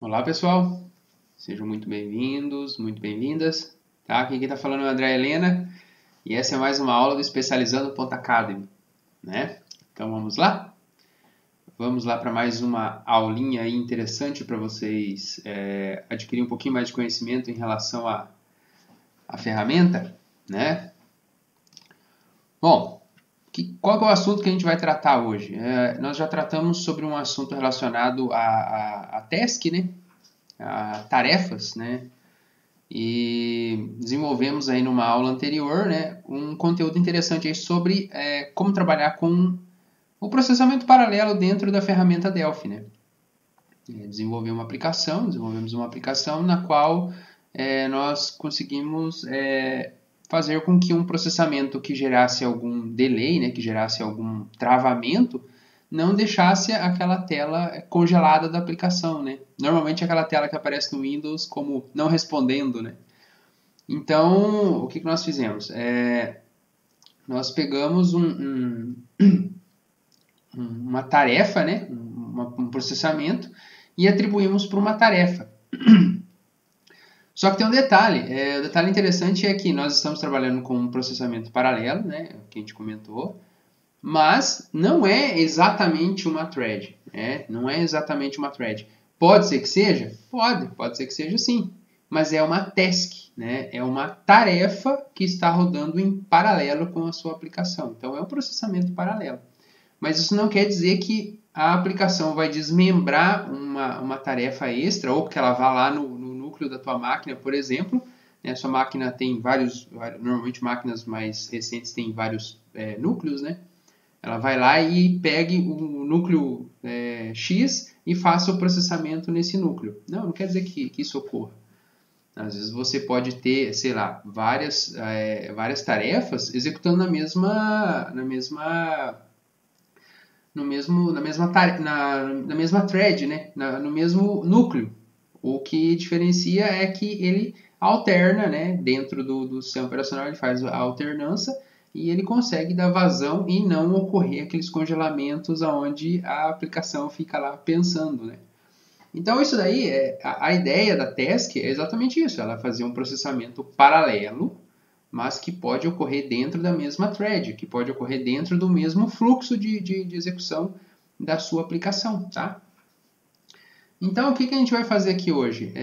Olá pessoal, sejam muito bem-vindos, muito bem-vindas. Tá? Aqui quem está falando é o André Helena e essa é mais uma aula do Especializando.academy, né? Então vamos lá? Vamos lá para mais uma aulinha aí interessante para vocês adquirir um pouquinho mais de conhecimento em relação à ferramenta, né? Bom, qual que é o assunto que a gente vai tratar hoje? Nós já tratamos sobre um assunto relacionado a task, né? A tarefas, né? E desenvolvemos aí numa aula anterior, né, um conteúdo interessante aí sobre como trabalhar com o processamento paralelo dentro da ferramenta Delphi, né? Desenvolvemos uma aplicação na qual nós conseguimos fazer com que um processamento que gerasse algum delay, né, que gerasse algum travamento, não deixasse aquela tela congelada da aplicação, né? Normalmente aquela tela que aparece no Windows como não respondendo, né? Então, o que nós fizemos? Nós pegamos uma tarefa, né? um processamento, e atribuímos para uma tarefa. Só que tem um detalhe. O detalhe interessante é que nós estamos trabalhando com um processamento paralelo, né? Que a gente comentou, mas não é exatamente uma thread. Não é exatamente uma thread. Pode ser que seja? Pode ser que seja sim. Mas é uma task, né? É uma tarefa que está rodando em paralelo com a sua aplicação. Então é um processamento paralelo. Mas isso não quer dizer que a aplicação vai desmembrar uma tarefa extra ou que ela vá lá no núcleo da tua máquina, por exemplo. A sua máquina tem normalmente máquinas mais recentes têm vários núcleos, né? Ela vai lá e pegue o núcleo X e faça o processamento nesse núcleo. Não quer dizer que isso ocorra. Às vezes você pode ter, sei lá, várias tarefas executando na mesma thread, né? No mesmo núcleo. O que diferencia é que ele alterna, né? Dentro do sistema operacional ele faz a alternância e ele consegue dar vazão e não ocorrer aqueles congelamentos onde a aplicação fica lá pensando, né? Então, isso daí, a ideia da task é exatamente isso. Ela fazer um processamento paralelo, mas que pode ocorrer dentro da mesma thread, que pode ocorrer dentro do mesmo fluxo de execução da sua aplicação, tá? Então, o que a gente vai fazer aqui hoje?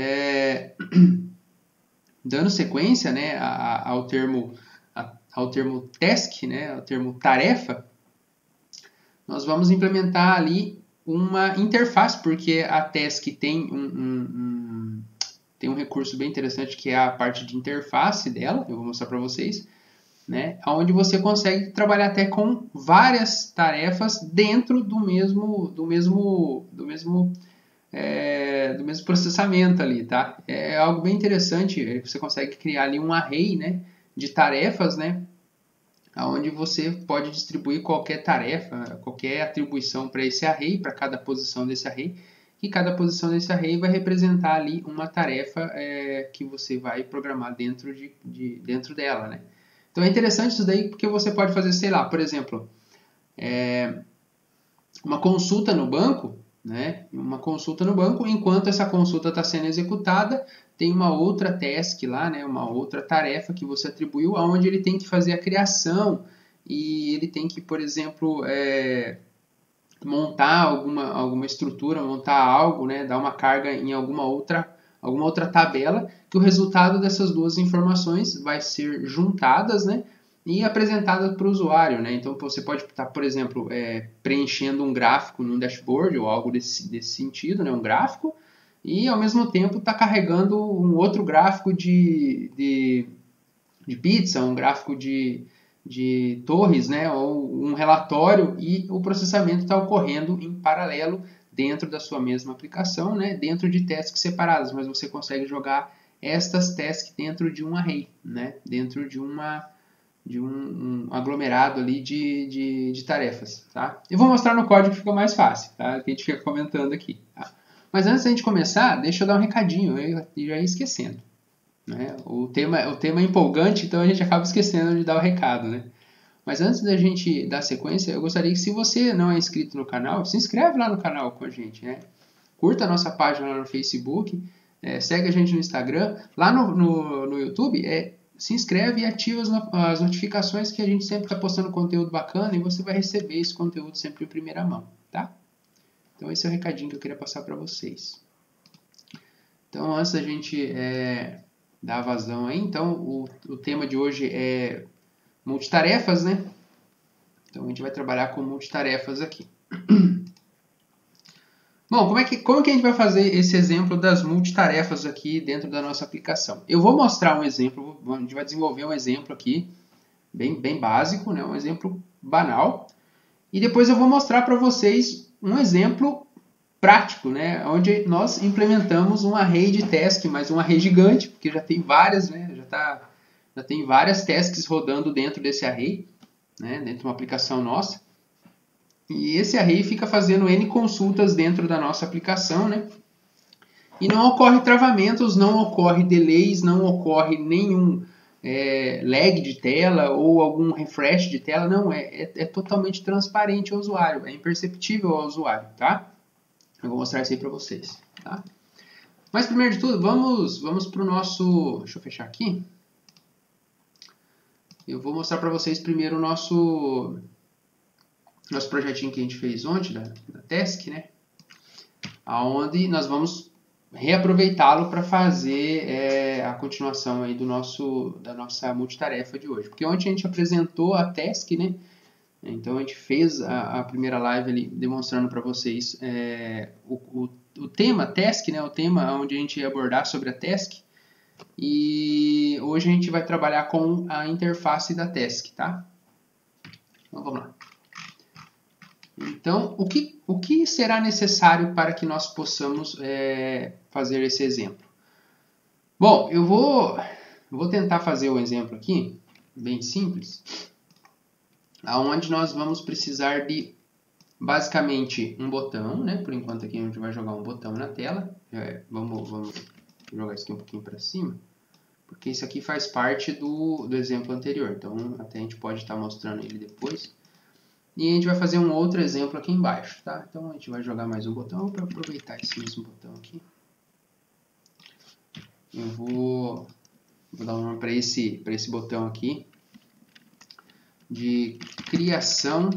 Dando sequência, né, ao termo task, né, ao termo tarefa, nós vamos implementar ali uma interface, porque a task tem um recurso bem interessante que é a parte de interface dela, eu vou mostrar para vocês, né, onde você consegue trabalhar até com várias tarefas dentro do mesmo processamento ali, tá? É algo bem interessante, você consegue criar ali um array, né, de tarefas, né, onde você pode distribuir qualquer tarefa, qualquer atribuição para esse array, para cada posição desse array, e cada posição desse array vai representar ali uma tarefa que você vai programar dentro dela, né? Então é interessante isso daí porque você pode fazer, sei lá, por exemplo, uma consulta no banco, né? Uma consulta no banco, enquanto essa consulta está sendo executada, tem uma outra task lá, né? Uma outra tarefa que você atribuiu, onde ele tem que fazer a criação e ele tem que, por exemplo, montar alguma estrutura, montar algo, né? Dar uma carga em alguma outra tabela, que o resultado dessas duas informações vai ser juntadas, né? E apresentada para o usuário, né? Então você pode estar, por exemplo, preenchendo um gráfico num dashboard ou algo desse sentido, né? Um gráfico, e ao mesmo tempo está carregando um outro gráfico de pizza, um gráfico de torres, né? Ou um relatório, e o processamento está ocorrendo em paralelo dentro da sua mesma aplicação, né? Dentro de tasks separadas, mas você consegue jogar estas tasks dentro de um array, né? Dentro de um aglomerado ali de tarefas, tá? Eu vou mostrar no código que fica mais fácil, tá? Que a gente fica comentando aqui, tá? Mas antes da gente começar, deixa eu dar um recadinho, eu já ia esquecendo, né? O tema é empolgante, então a gente acaba esquecendo de dar o recado, né? Mas antes da gente dar sequência, eu gostaria que, se você não é inscrito no canal, se inscreve lá no canal com a gente, né? curta a nossa página lá no Facebook, segue a gente no Instagram, lá no YouTube, se inscreve e ativa as notificações que a gente sempre está postando conteúdo bacana e você vai receber esse conteúdo sempre em primeira mão, tá? Então esse é o recadinho que eu queria passar para vocês. Então antes da gente dar vazão aí, então o tema de hoje é multitarefas, né? Então a gente vai trabalhar com multitarefas aqui. Bom, como que a gente vai fazer esse exemplo das multitarefas aqui dentro da nossa aplicação? Eu vou mostrar um exemplo, a gente vai desenvolver um exemplo aqui, bem básico, né? Um exemplo banal. E depois eu vou mostrar para vocês um exemplo prático, né? Onde nós implementamos um array de task, mas um array gigante, porque já tem várias, né? Já tem várias tasks rodando dentro desse array, né? Dentro de uma aplicação nossa. E esse array fica fazendo N consultas dentro da nossa aplicação, né? E não ocorre travamentos, não ocorre delays, não ocorre nenhum lag de tela ou algum refresh de tela. Não, é totalmente transparente ao usuário, é imperceptível ao usuário, tá? Eu vou mostrar isso aí para vocês, tá? Mas primeiro de tudo, vamos para o nosso... Deixa eu fechar aqui. Eu vou mostrar para vocês primeiro o nosso projetinho que a gente fez ontem, da task, né? Onde nós vamos reaproveitá-lo para fazer a continuação aí da nossa multitarefa de hoje. Porque ontem a gente apresentou a task, né? Então a gente fez a primeira live ali demonstrando para vocês o tema task, né? O tema onde a gente ia abordar sobre a task. E hoje a gente vai trabalhar com a interface da task, tá? Então vamos lá. Então, o que será necessário para que nós possamos fazer esse exemplo? Bom, eu vou tentar fazer um exemplo aqui, bem simples, onde nós vamos precisar de, basicamente, um botão, né? Por enquanto aqui a gente vai jogar um botão na tela. Vamos jogar isso aqui um pouquinho para cima, porque isso aqui faz parte do exemplo anterior, então até a gente pode estar mostrando ele depois. E a gente vai fazer um outro exemplo aqui embaixo, tá? Então a gente vai jogar mais um botão para aproveitar esse mesmo botão aqui. Eu vou dar um nome para esse botão aqui de criação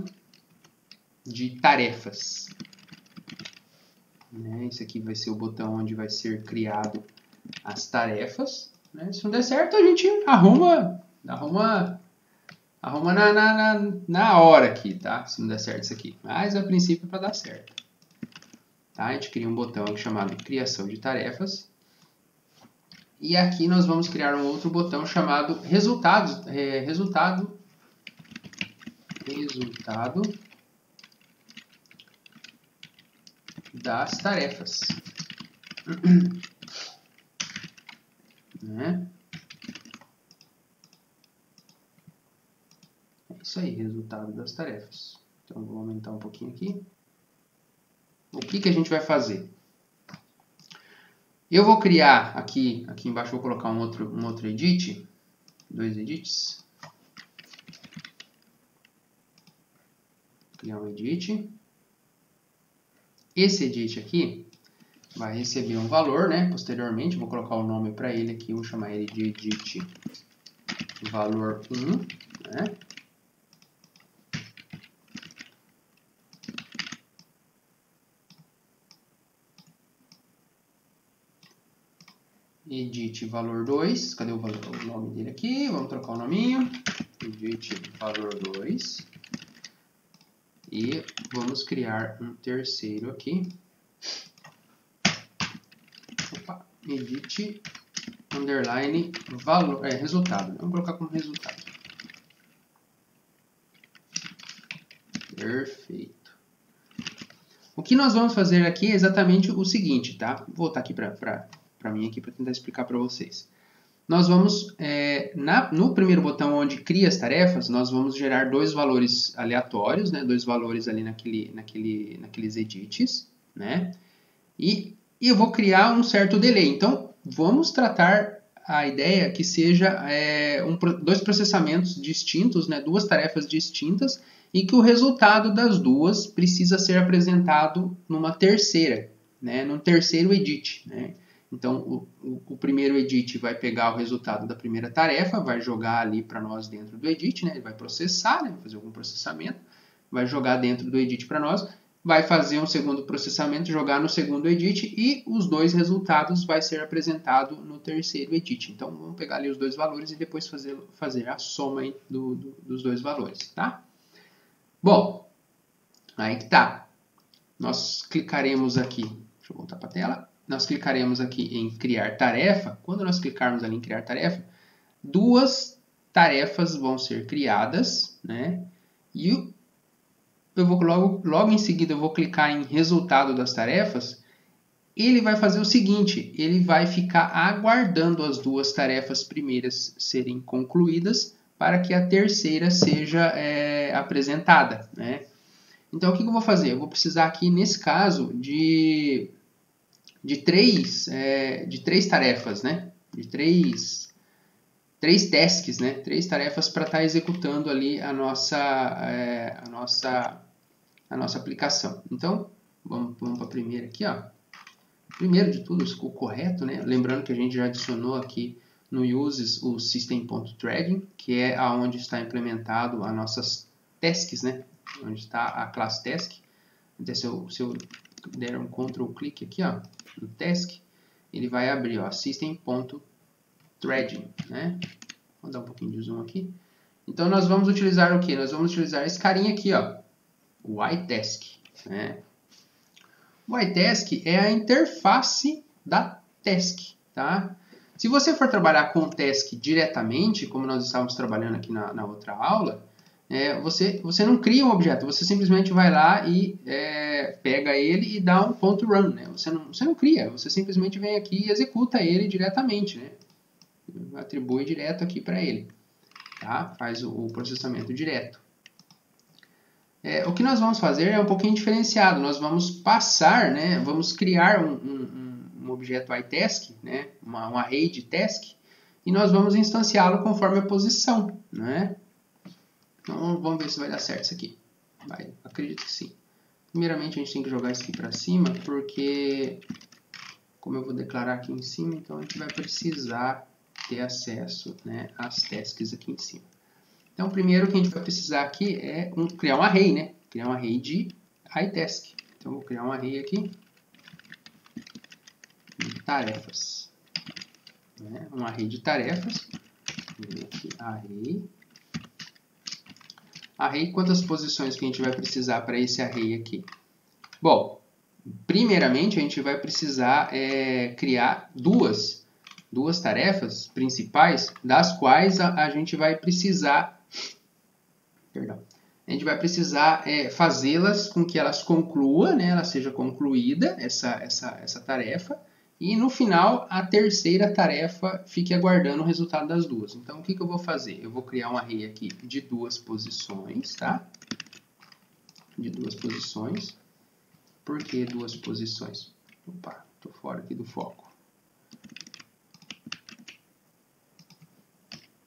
de tarefas. Né? Esse aqui vai ser o botão onde vai ser criado as tarefas. Né? Se não der certo, a gente arruma na hora aqui, tá? Se não der certo isso aqui. Mas a princípio é para dar certo. Tá? A gente cria um botão aqui chamado criação de tarefas. E aqui nós vamos criar um outro botão chamado resultado das tarefas. Né? Isso aí, resultado das tarefas. Então, vou aumentar um pouquinho aqui. O que a gente vai fazer? Eu vou criar aqui embaixo, vou colocar um outro edit, 2 edits. Criar um edit. Esse edit aqui vai receber um valor, né? Posteriormente, vou colocar o nome para ele aqui, vou chamar ele de edit valor 1, né? Edit valor 2, cadê o nome dele aqui? Vamos trocar o nominho. Edit valor 2. E vamos criar um terceiro aqui. Opa, edit underline valor, resultado. Vamos colocar como resultado. Perfeito. O que nós vamos fazer aqui é exatamente o seguinte, tá? Vou voltar aqui para mim aqui para tentar explicar para vocês. Nós vamos, no primeiro botão onde cria as tarefas, nós vamos gerar 2 valores aleatórios, né? 2 valores ali naqueles edits, né? E eu vou criar um certo delay. Então, vamos tratar a ideia que seja 2 processamentos distintos, né? 2 tarefas distintas, e que o resultado das duas precisa ser apresentado numa terceira. né, no terceiro edit, né? Então, o primeiro edit vai pegar o resultado da primeira tarefa, vai jogar ali para nós dentro do edit, né? Ele vai processar, né? Vai fazer algum processamento, vai jogar dentro do edit para nós, vai fazer um segundo processamento, jogar no segundo edit e os dois resultados vai ser apresentado no terceiro edit. Então, vamos pegar ali os dois valores e depois fazer a soma aí dos dois valores, tá? Bom, aí que tá. Nós clicaremos aqui, deixa eu voltar para a tela. Nós clicaremos aqui em criar tarefa. Quando nós clicarmos ali em criar tarefa, duas tarefas vão ser criadas, né? E eu vou logo em seguida eu vou clicar em resultado das tarefas. Ele vai fazer o seguinte, ele vai ficar aguardando as duas tarefas primeiras serem concluídas para que a terceira seja apresentada, né? Então, o que eu vou fazer? Eu vou precisar aqui, nesse caso, de três tarefas, né? De três tasks, né? 3 tarefas para estar executando ali a nossa aplicação. Então, vamos para a primeira aqui, ó. Primeiro de tudo, o correto, né? Lembrando que a gente já adicionou aqui no uses o system.threading, que é aonde está implementado as nossas tasks, né? Onde está a classe task. Então, se eu der um Ctrl clique aqui, ó, no task, ele vai abrir, ó, system.threading, né? Vou dar um pouquinho de zoom aqui. Então, nós vamos utilizar o que? Nós vamos utilizar esse carinha aqui, ó, o iTask, né? O iTask é a interface da task, tá? Se você for trabalhar com task diretamente, como nós estávamos trabalhando aqui na outra aula, você não cria um objeto, você simplesmente vai lá e pega ele e dá um ponto run, né? Você não cria, você simplesmente vem aqui e executa ele diretamente, né? Atribui direto aqui para ele, tá? Faz o processamento direto. O que nós vamos fazer é um pouquinho diferenciado, nós vamos passar, né? Vamos criar um objeto iTask, né? Um array de task, e nós vamos instanciá-lo conforme a posição, né? Então, vamos ver se vai dar certo isso aqui. Acredito que sim. Primeiramente, a gente tem que jogar isso aqui para cima, porque, como eu vou declarar aqui em cima, então a gente vai precisar ter acesso, né, às tasks aqui em cima. Então, primeiro que a gente vai precisar aqui é criar um array, né? Criar um array de iTask. Então, vou criar um array aqui de tarefas. Né? Um array de tarefas. Aqui, array, quantas posições que a gente vai precisar para esse array aqui? Bom, primeiramente a gente vai precisar criar duas tarefas principais, das quais a gente vai precisar, fazê-las com que elas concluam, né? Ela seja concluída, essa tarefa, e no final a terceira tarefa fique aguardando o resultado das duas. Então, o que eu vou fazer? Eu vou criar um array aqui de 2 posições, tá? De 2 posições. Por que 2 posições? Opa, estou fora aqui do foco.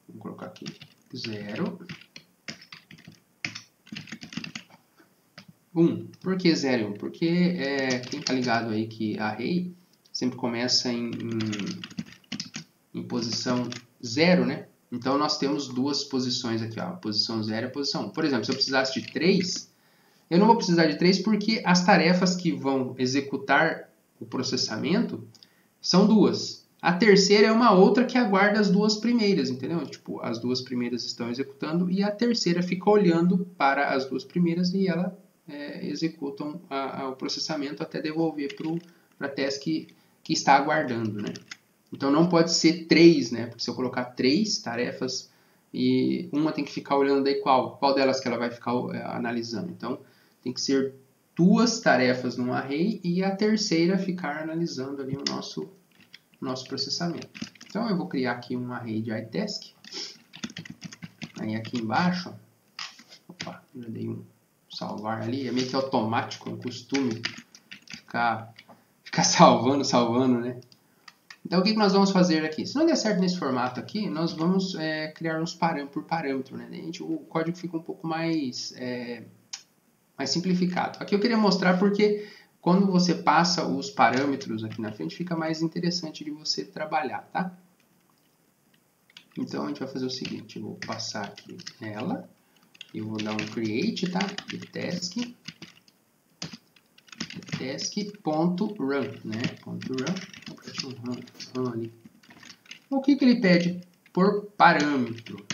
Vou colocar aqui 0. 1. Por que 0 e 1? Porque quem está ligado aí que array sempre começa em posição 0, né? Então, nós temos 2 posições aqui, ó, a posição 0 e a posição 1. Por exemplo, se eu precisasse de 3, eu não vou precisar de 3 porque as tarefas que vão executar o processamento são 2. A terceira é uma outra que aguarda as 2 primeiras, entendeu? Tipo, as 2 primeiras estão executando e a terceira fica olhando para as 2 primeiras e ela executam o processamento até devolver para a task que está aguardando, né? Então, não pode ser 3, né? Porque se eu colocar 3 tarefas e uma tem que ficar olhando daí qual delas que ela vai ficar analisando. Então, tem que ser 2 tarefas num array e a terceira ficar analisando ali o nosso processamento. Então, eu vou criar aqui um array de iTask. Aí, aqui embaixo, opa, já dei um salvar ali, é meio que automático, é um costume ficar salvando, né? Então, o que nós vamos fazer aqui? Se não der certo nesse formato aqui, nós vamos criar uns por parâmetro, né? O código fica um pouco mais simplificado. Aqui eu queria mostrar porque quando você passa os parâmetros aqui na frente, fica mais interessante de você trabalhar, tá? Então, a gente vai fazer o seguinte, eu vou passar aqui ela, eu vou dar um create, tá? De task.run, né? .run ali. O que ele pede por parâmetro?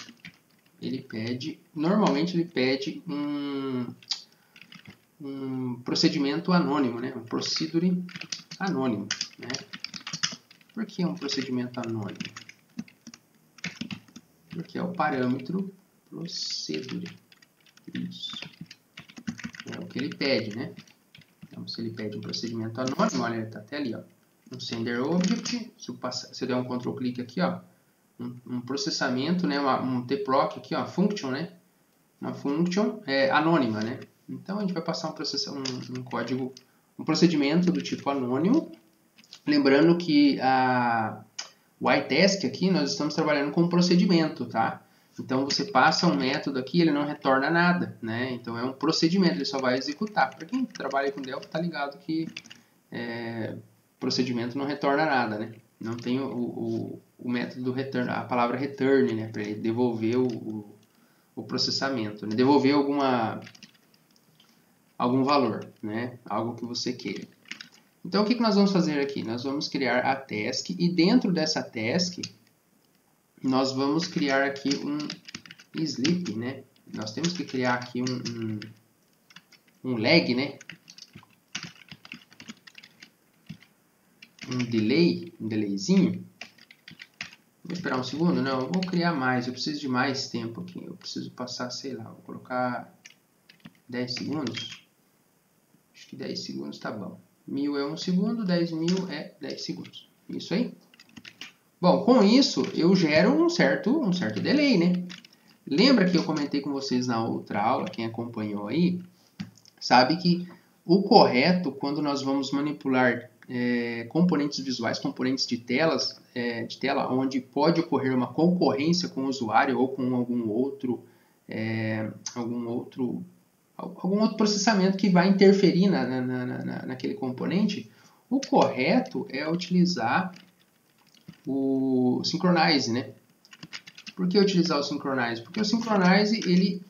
Ele pede, normalmente ele pede um procedimento anônimo, né? Um procedure anônimo, né? Por que um procedimento anônimo? Porque é o parâmetro procedure. Isso. É o que ele pede, né? Então, se ele pede um procedimento anônimo, olha, ele está até ali, ó. Um sender object, se eu der um control clique aqui, ó, um processamento, né? Um tproc aqui, ó, function, né? Uma function anônima, né? Então, a gente vai passar um código, um procedimento do tipo anônimo. Lembrando que o iTask aqui, nós estamos trabalhando com um procedimento, tá? Então, você passa um método aqui, ele não retorna nada, né? Então, é um procedimento, ele só vai executar. Para quem trabalha com Delphi, tá ligado que procedimento não retorna nada, né? Não tem o método do return, a palavra return, né? Para ele devolver o processamento, né? Devolver algum valor, né? Algo que você queira. Então, o que nós vamos fazer aqui? Nós vamos criar a task e dentro dessa task, nós vamos criar aqui um sleep, né? Nós temos que criar aqui um lag, né? Um delayzinho. Vou esperar um segundo? Não, eu vou criar mais, eu preciso de mais tempo aqui. Eu preciso passar, sei lá, vou colocar 10 segundos. Acho que 10 segundos tá bom. 1000 é 1 segundo, 10.000 é 10 segundos. Isso aí? Bom, com isso eu gero um certo delay, né? Lembra que eu comentei com vocês na outra aula, quem acompanhou aí, sabe que o correto, quando nós vamos manipular componentes visuais, componentes de tela, onde pode ocorrer uma concorrência com o usuário ou com algum outro processamento que vai interferir naquele componente, o correto é utilizar o Synchronize, né? Por que utilizar o Synchronize? Porque o Synchronize, ele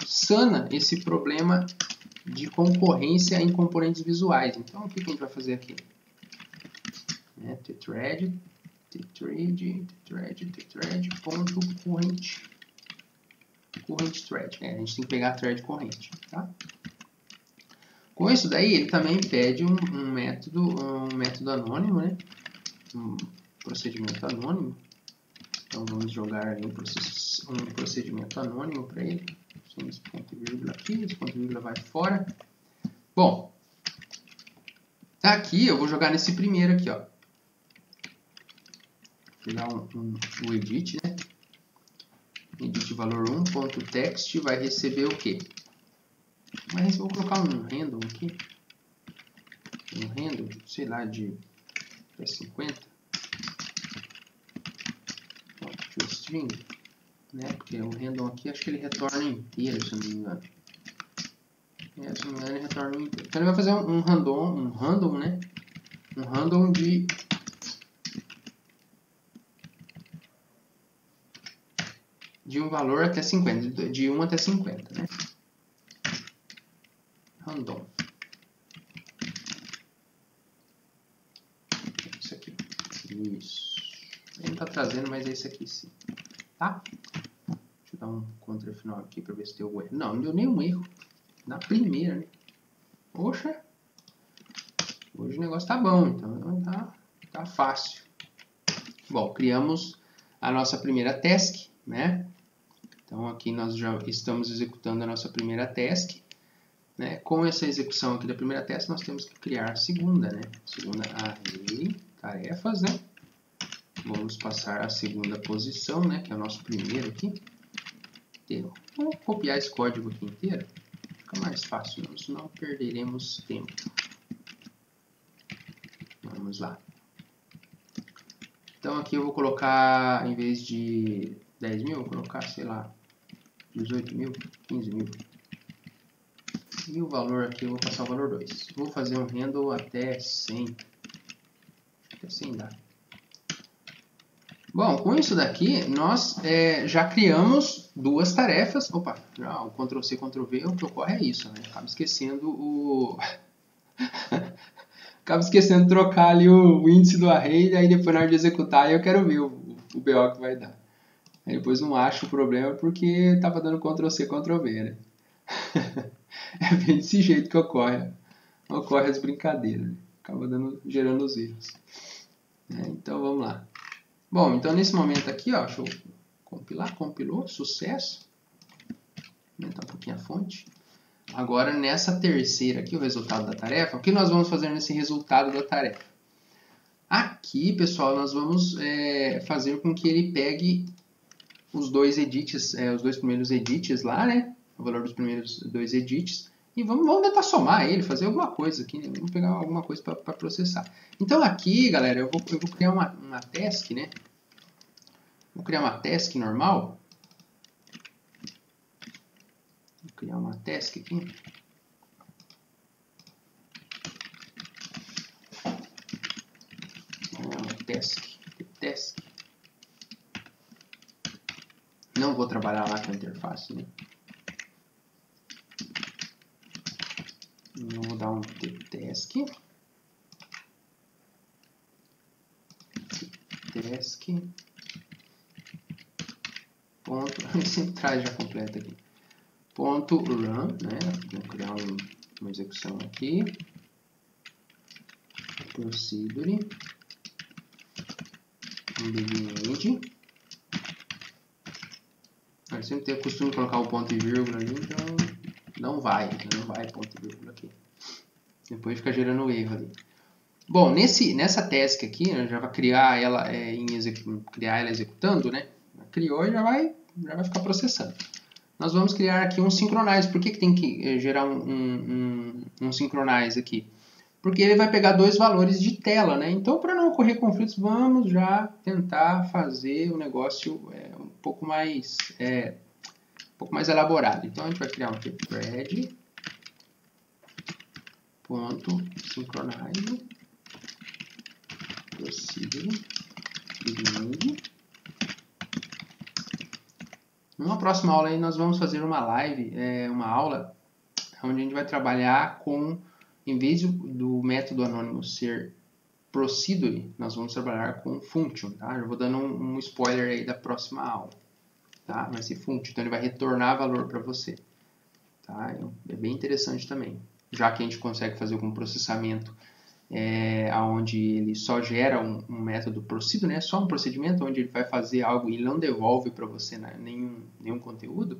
sana esse problema de concorrência em componentes visuais. Então, o que a gente vai fazer aqui? Tthread, current thread. A gente tem que pegar a thread corrente, tá? Com isso daí, ele também pede um método anônimo, né? Um procedimento anônimo. Então, vamos jogar aí um procedimento anônimo para ele. Sem esse ponto e vírgula aqui, esse ponto e vírgula vai fora. Bom, aqui eu vou jogar nesse primeiro aqui, ó. Vou dar o edit, né? Edit valor 1.text vai receber o quê? Mas vou colocar um random aqui. Um random, sei lá, de 50. String, né? Porque o random aqui, acho que ele retorna inteiro, se eu não me engano. Se não me engano, ele retorna inteiro. Então ele vai fazer um random, né? Um random de um valor até 50, de 1 até 50, né? Random. Isso aqui. Isso. Ele não está trazendo, mas é esse aqui sim. Tá? Deixa eu dar um contra final aqui para ver se deu erro. Não deu nenhum erro. Na primeira, né? Poxa. Hoje o negócio tá bom, então tá fácil. Bom, criamos a nossa primeira task, né? Então aqui nós já estamos executando a nossa primeira task, né? Com essa execução aqui da primeira task, nós temos que criar a segunda, né? Segunda array, tarefas, né? Vamos passar a segunda posição, né? Que é o nosso primeiro aqui. Vou copiar esse código aqui inteiro. Fica mais fácil, senão perderemos tempo. Vamos lá. Então aqui eu vou colocar, em vez de 10.000, eu vou colocar, sei lá, 18.000, 15.000. E o valor aqui, eu vou passar o valor 2. Vou fazer um handle até 100. Até 100 dá. Bom, com isso daqui, nós já criamos duas tarefas. Opa, já, o Ctrl+C, Ctrl+V, o que ocorre é isso, né? Acaba esquecendo Acaba esquecendo de trocar ali o índice do array, aí depois na hora de executar eu quero ver o BO que vai dar. Aí depois não acho o problema porque estava dando Ctrl+C, Ctrl+V, né? É bem desse jeito que ocorre as brincadeiras, né? Acaba gerando os erros. Então vamos lá. Bom, então nesse momento aqui, ó, deixa eu compilar, compilou, sucesso. Aumentar um pouquinho a fonte. Agora nessa terceira aqui, o resultado da tarefa, o que nós vamos fazer nesse resultado da tarefa? Aqui, pessoal, nós vamos fazer com que ele pegue os dois edits, os dois primeiros edits lá, né? O valor dos primeiros dois edits. E vamos tentar somar ele, fazer alguma coisa aqui, né? Vamos pegar alguma coisa para processar. Então aqui, galera, eu vou criar uma task, né? Vou criar uma task normal. Vou criar uma task aqui. Task. Não vou trabalhar lá com a interface, né? Eu vou dar um task. Ponto, sempre traz já completa aqui. Ponto run, né? Vou criar uma execução aqui. Procedure. Begin. Eu sempre tenho o costume de colocar o ponto e vírgula ali, então não vai ponto e vírgula aqui. Depois fica gerando erro ali. Bom, nessa task aqui, eu já vai criar ela criar ela executando, né? Criou e já vai ficar processando. Nós vamos criar aqui um synchronize. Por que tem que gerar um synchronize aqui? Porque ele vai pegar dois valores de tela, né? Então, para não ocorrer conflitos, vamos já tentar fazer o negócio um pouco mais elaborado. Então, a gente vai criar um thread .synchronize procedure beginning. Numa próxima aula aí nós vamos fazer uma live, uma aula, onde a gente vai trabalhar com, em vez do método anônimo ser procedure, nós vamos trabalhar com function, tá? Eu vou dando um spoiler aí da próxima aula, tá? Vai ser function, então ele vai retornar valor para você, tá? É bem interessante também, já que a gente consegue fazer algum processamento onde ele só gera um método procedure, né? Só um procedimento onde ele vai fazer algo e não devolve para você, né, nenhum conteúdo.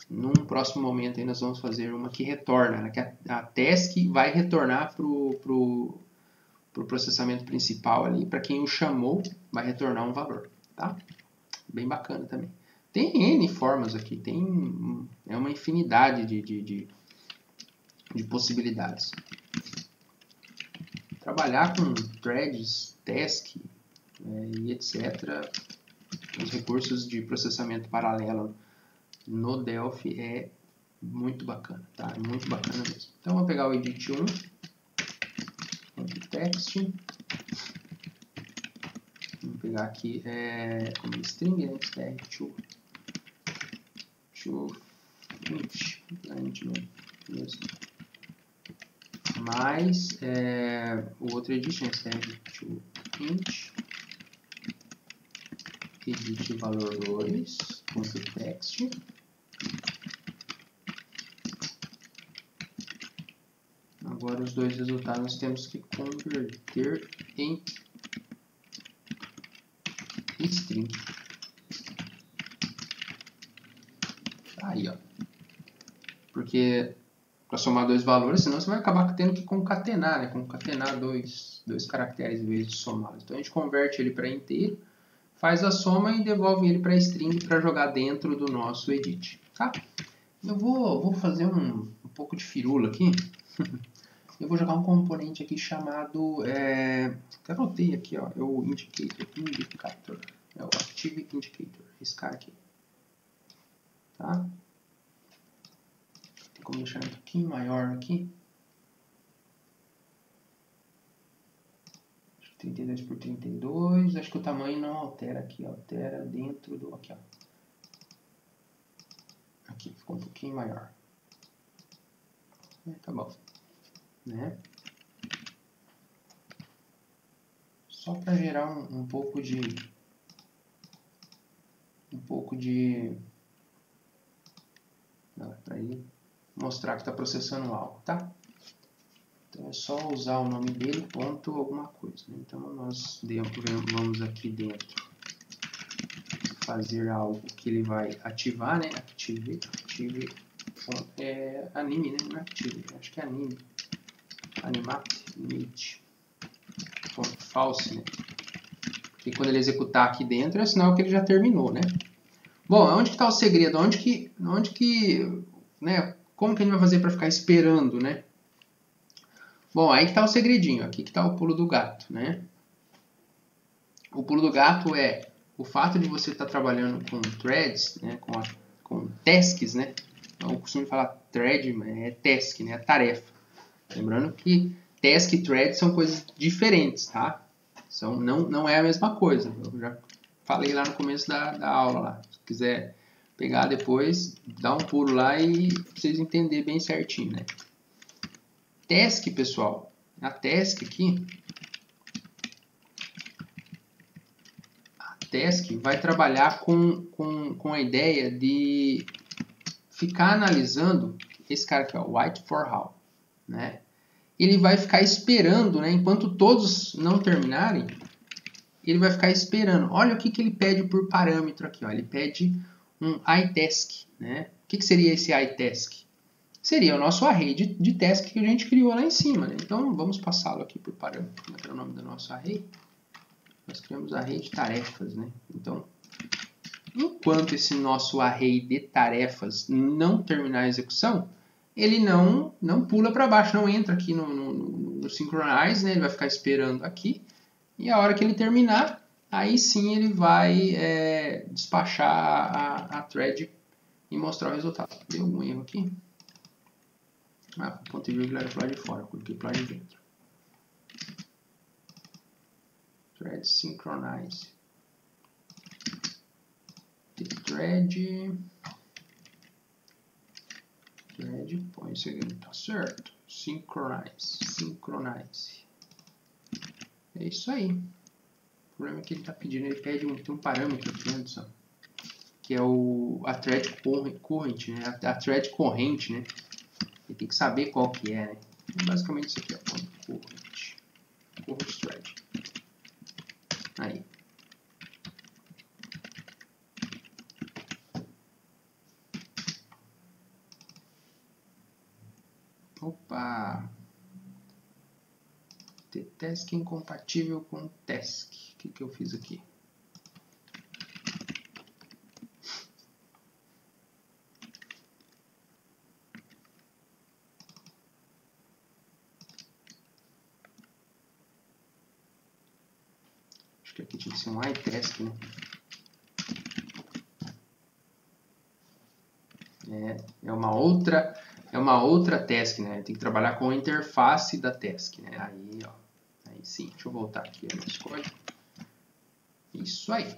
Num próximo momento aí nós vamos fazer uma que retorna, né? Que a task vai retornar para o processamento principal ali, para quem o chamou vai retornar um valor, tá? Bem bacana também. Tem N formas aqui, é uma infinidade de possibilidades. Trabalhar com threads, task e etc. Os recursos de processamento paralelo no Delphi é muito bacana, tá? É muito bacana mesmo. Então, vou pegar o edit 1, text. Vou pegar aqui como string, né? To int mesmo. Mais o outro edit, né? To int edit valor 2 ponto text. Agora os dois resultados nós temos que converter em string. Aí, ó. Porque para somar dois valores, senão você vai acabar tendo que concatenar, né? Concatenar dois caracteres em vez de somá-los. Então a gente converte ele para inteiro, faz a soma e devolve ele para string para jogar dentro do nosso edit, tá? Eu vou fazer um pouco de firula aqui. Eu vou jogar um componente aqui chamado, até anotei aqui, ó, é o indicator, é o active indicator, esse cara aqui, tá? Vamos deixar um pouquinho maior aqui. 32 por 32. Acho que o tamanho não altera aqui. Altera dentro do... Aqui, ó. Aqui, ficou um pouquinho maior. Tá bom. Né? Só para gerar um pouco de... para ele mostrar que está processando algo, tá? Então é só usar o nome dele, ponto alguma coisa. Né? Então nós vamos aqui dentro fazer algo que ele vai ativar, né? Active anime, né? Não é active, acho que é anime. Animate false, né? Porque quando ele executar aqui dentro é sinal que ele já terminou, né? Bom, onde que está o segredo? Né? Como que a gente vai fazer para ficar esperando, né? Bom, aí que está o segredinho, aqui que está o pulo do gato, né? O pulo do gato é o fato de você estar trabalhando com threads, né? Com tasks, né? Então, eu costumo falar thread, é task, né? É tarefa. Lembrando que task e thread são coisas diferentes, tá? Não é a mesma coisa. Eu já falei lá no começo da aula lá. Se quiser pegar depois, dá um pulo lá e vocês entenderem bem certinho, né? Task, pessoal. A task aqui. A task vai trabalhar com a ideia de ficar analisando esse cara aqui, ó, wait for how, né? Ele vai ficar esperando, né? Enquanto todos não terminarem, ele vai ficar esperando. Olha o que ele pede por parâmetro aqui, ó. Ele pede um iTask, né? O que seria esse iTask? Seria o nosso array de task que a gente criou lá em cima, né? Então, vamos passá-lo aqui por parâmetro. Como é que é o nome do nosso array? Nós criamos array de tarefas, né? Então, enquanto esse nosso array de tarefas não terminar a execução, ele não pula para baixo, não entra aqui no synchronize, né? Ele vai ficar esperando aqui. E a hora que ele terminar, aí sim ele vai despachar a thread e mostrar o resultado. Deu algum erro aqui? Ponto e vírgula era pro lado de fora, coloquei pro lado de dentro. Thread synchronize. Thread, põe isso aqui, tá certo. Synchronize. É isso aí. O problema é que ele está pedindo, ele pede tem um parâmetro aqui antes, ó, que é a thread current, né? A thread corrente, né? Ele tem que saber qual que é, né? Basicamente isso aqui, ó, current thread. Aí. Opa! Task incompatível com task. O que eu fiz aqui? Acho que aqui tinha que ser um iTask, né? É uma outra task, né? Tem que trabalhar com a interface da task, né? Aí, ó. Aí sim, deixa eu voltar aqui no nosso código. Isso aí.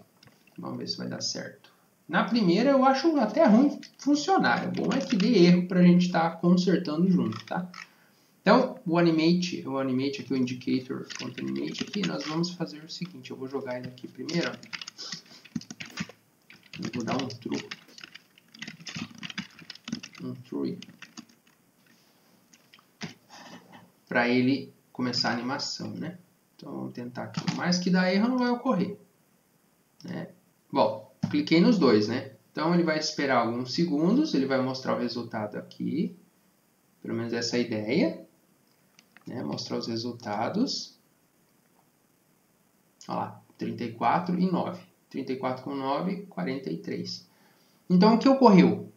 Vamos ver se vai dar certo. Na primeira eu acho até ruim funcionar. O bom é que dê erro para a gente estar consertando junto, tá? Então, o animate aqui, o indicator animate aqui, nós vamos fazer o seguinte. Eu vou jogar ele aqui primeiro, ó. Eu vou dar um true. Para ele começar a animação, né? Então vamos tentar aqui. Mas que dá erro não vai ocorrer, né? Bom, cliquei nos dois, né? Então ele vai esperar alguns segundos, ele vai mostrar o resultado aqui. Pelo menos essa é a ideia, né? Mostrar os resultados. Olha lá, 34 e 9. 34 com 9, 43. Então o que ocorreu?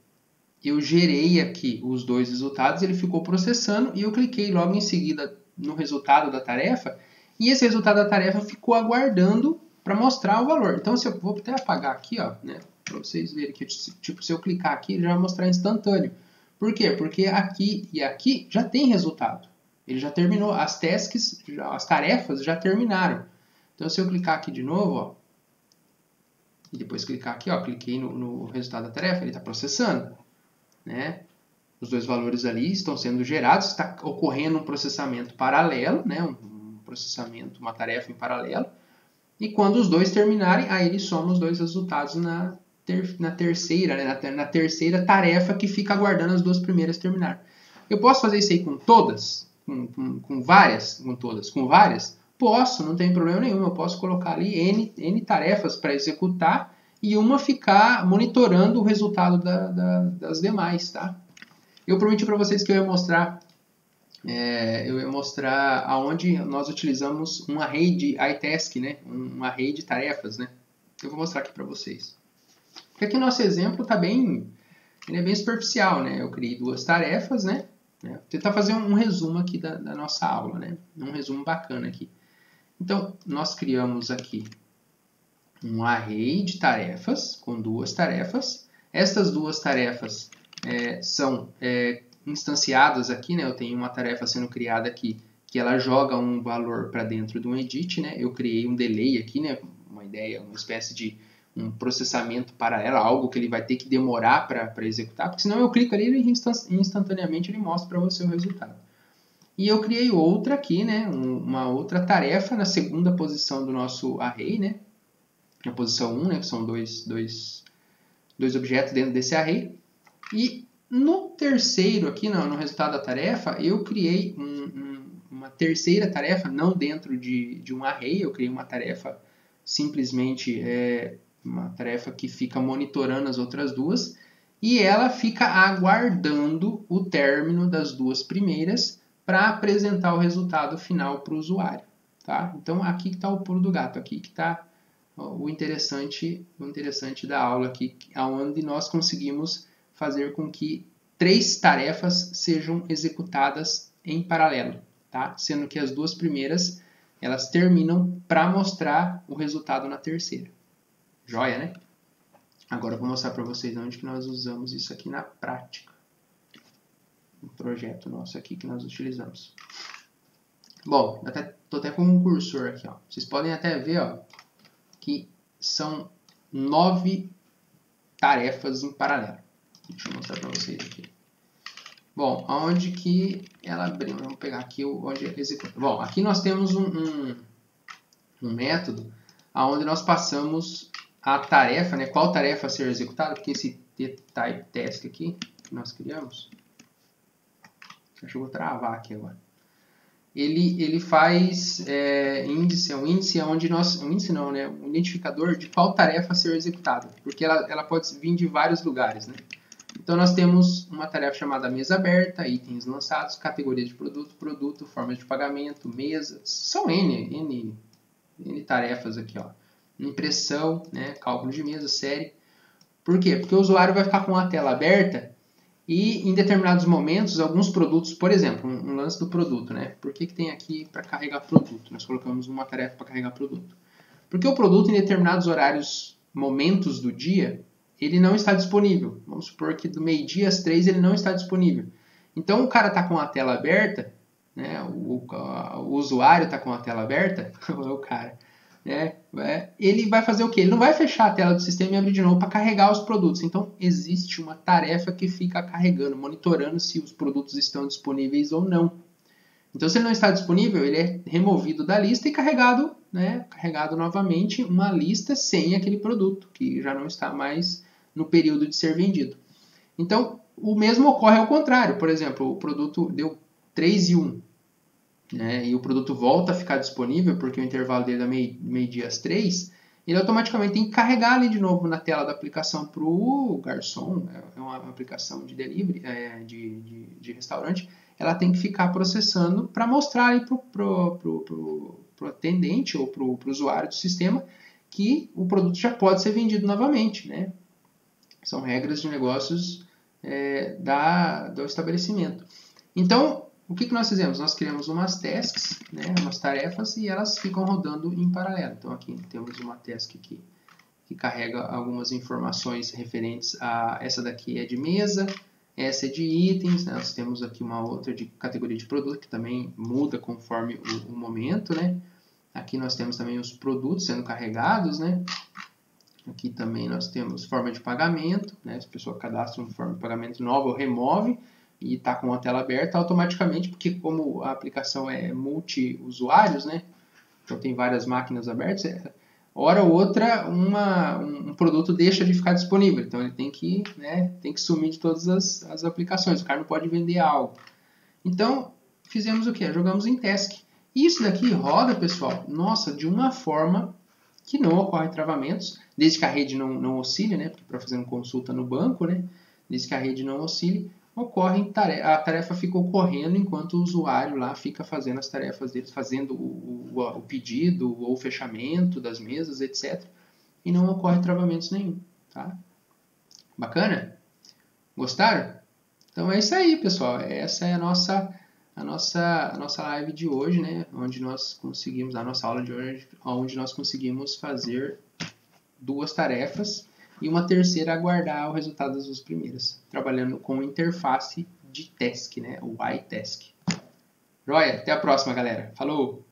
Eu gerei aqui os dois resultados, ele ficou processando e eu cliquei logo em seguida no resultado da tarefa e esse resultado da tarefa ficou aguardando para mostrar o valor. Então, se eu vou até apagar aqui, ó, né, para vocês verem que tipo, se eu clicar aqui, ele já vai mostrar instantâneo, Por quê? Porque aqui e aqui já tem resultado. Ele já terminou, as tasks, as tarefas já terminaram. Então, se eu clicar aqui de novo, ó, e depois clicar aqui, ó, cliquei no resultado da tarefa, ele está processando, né? Os dois valores ali estão sendo gerados, está ocorrendo um processamento paralelo, né? Um processamento, uma tarefa em paralelo. E quando os dois terminarem, aí ele soma os dois resultados na terceira, né? na terceira tarefa que fica aguardando as duas primeiras terminar. Eu posso fazer isso aí com todas? Com várias? Com todas? Com várias? Posso, não tem problema nenhum. Eu posso colocar ali N tarefas para executar e uma ficar monitorando o resultado das demais, tá? Eu prometi para vocês que eu ia mostrar aonde nós utilizamos um array de iTask, né? Um array de tarefas, né? Eu vou mostrar aqui para vocês. Porque aqui o nosso exemplo ele é bem superficial, né? Eu criei duas tarefas, né? Vou tentar fazer um resumo aqui da nossa aula, né? Um resumo bacana aqui. Então, nós criamos aqui um array de tarefas com duas tarefas. Estas duas tarefas são instanciadas aqui, né? Eu tenho uma tarefa sendo criada aqui que ela joga um valor para dentro de um edit, né? Eu criei um delay aqui, né? Uma ideia, uma espécie de um processamento paralelo, algo que ele vai ter que demorar para executar, porque senão eu clico ali e instantaneamente ele mostra para você o resultado. E eu criei outra aqui, né? Uma outra tarefa na segunda posição do nosso array, né? Na posição 1, né? Que são dois objetos dentro desse array. E no terceiro aqui, no resultado da tarefa, eu criei uma terceira tarefa, não dentro de um array, eu criei uma tarefa simplesmente uma tarefa que fica monitorando as outras duas, e ela fica aguardando o término das duas primeiras para apresentar o resultado final para o usuário. Tá? Então aqui que está o pulo do gato, aqui que está o interessante da aula aqui, onde nós conseguimos fazer com que 3 tarefas sejam executadas em paralelo, tá? Sendo que as duas primeiras elas terminam para mostrar o resultado na terceira. Joia, né? Agora eu vou mostrar para vocês onde que nós usamos isso aqui na prática. Um projeto nosso aqui que nós utilizamos. Bom, estou até com um cursor aqui, ó. Vocês podem até ver, ó, que são 9 tarefas em paralelo. Deixa eu mostrar para vocês aqui. Bom, aonde que ela abriu? Vamos pegar aqui onde executa. Bom, aqui nós temos um método onde nós passamos a tarefa, né? Qual tarefa a ser executada? Porque esse type task aqui que nós criamos, acho que eu vou travar aqui agora. Ele faz índice, um índice onde nós, um índice não, né? Um identificador de qual tarefa a ser executada, porque ela pode vir de vários lugares, né? Então nós temos uma tarefa chamada mesa aberta, itens lançados, categorias de produto, formas de pagamento, mesa, são N tarefas aqui, ó. Impressão, né? Cálculo de mesa, série. Por quê? Porque o usuário vai ficar com a tela aberta e em determinados momentos, alguns produtos, por exemplo, um lance do produto, né? Por que tem aqui para carregar produto? Nós colocamos uma tarefa para carregar produto. Porque o produto, em determinados horários, momentos do dia, ele não está disponível. Vamos supor que do meio-dia às 3 ele não está disponível. Então, o cara está com a tela aberta, né? O usuário está com a tela aberta, ou é o cara, né? Ele vai fazer o quê? Ele não vai fechar a tela do sistema e abrir de novo para carregar os produtos. Então, existe uma tarefa que fica carregando, monitorando se os produtos estão disponíveis ou não. Então, se ele não está disponível, ele é removido da lista e carregado, né? Carregado novamente uma lista sem aquele produto, que já não está mais no período de ser vendido. Então, o mesmo ocorre ao contrário. Por exemplo, o produto deu 3 e 1. Né, e o produto volta a ficar disponível porque o intervalo dele é meio-dia às 3, ele automaticamente tem que carregar ali de novo na tela da aplicação para o garçom, é uma aplicação de delivery, de restaurante, ela tem que ficar processando para mostrar ali para o atendente ou para o usuário do sistema que o produto já pode ser vendido novamente. Né? São regras de negócios do estabelecimento. Então, o que nós fizemos? Nós criamos umas tasks, né, umas tarefas, e elas ficam rodando em paralelo. Então, aqui temos uma task aqui que carrega algumas informações referentes a essa daqui é de mesa, Essa é de itens, né? Nós temos aqui uma outra de categoria de produto, que também muda conforme o momento, né? Aqui nós temos também os produtos sendo carregados, né? Aqui também nós temos forma de pagamento, né? Se a pessoa cadastra uma forma de pagamento nova ou remove e está com a tela aberta automaticamente, porque como a aplicação é multi-usuários, né? Então tem várias máquinas abertas, hora ou outra um produto deixa de ficar disponível, então ele tem que, né, tem que sumir de todas as aplicações, o cara não pode vender algo. Então fizemos o que? Jogamos em task. E isso daqui roda, pessoal, nossa, de uma forma que não ocorre travamentos, desde que a rede não oscile, né, porque para fazer uma consulta no banco, né, desde que a rede não oscile, a tarefa fica ocorrendo enquanto o usuário lá fica fazendo as tarefas dele, fazendo o pedido ou o fechamento das mesas, etc. E não ocorre travamentos nenhum, tá? Bacana? Gostaram? Então é isso aí, pessoal. Essa é a nossa live de hoje, né? Onde nós conseguimos, a nossa aula de hoje, onde nós conseguimos fazer 2 tarefas e uma terceira aguardar o resultado das 2 primeiras, trabalhando com interface de task, né? O iTask. Joia, até a próxima, galera. Falou!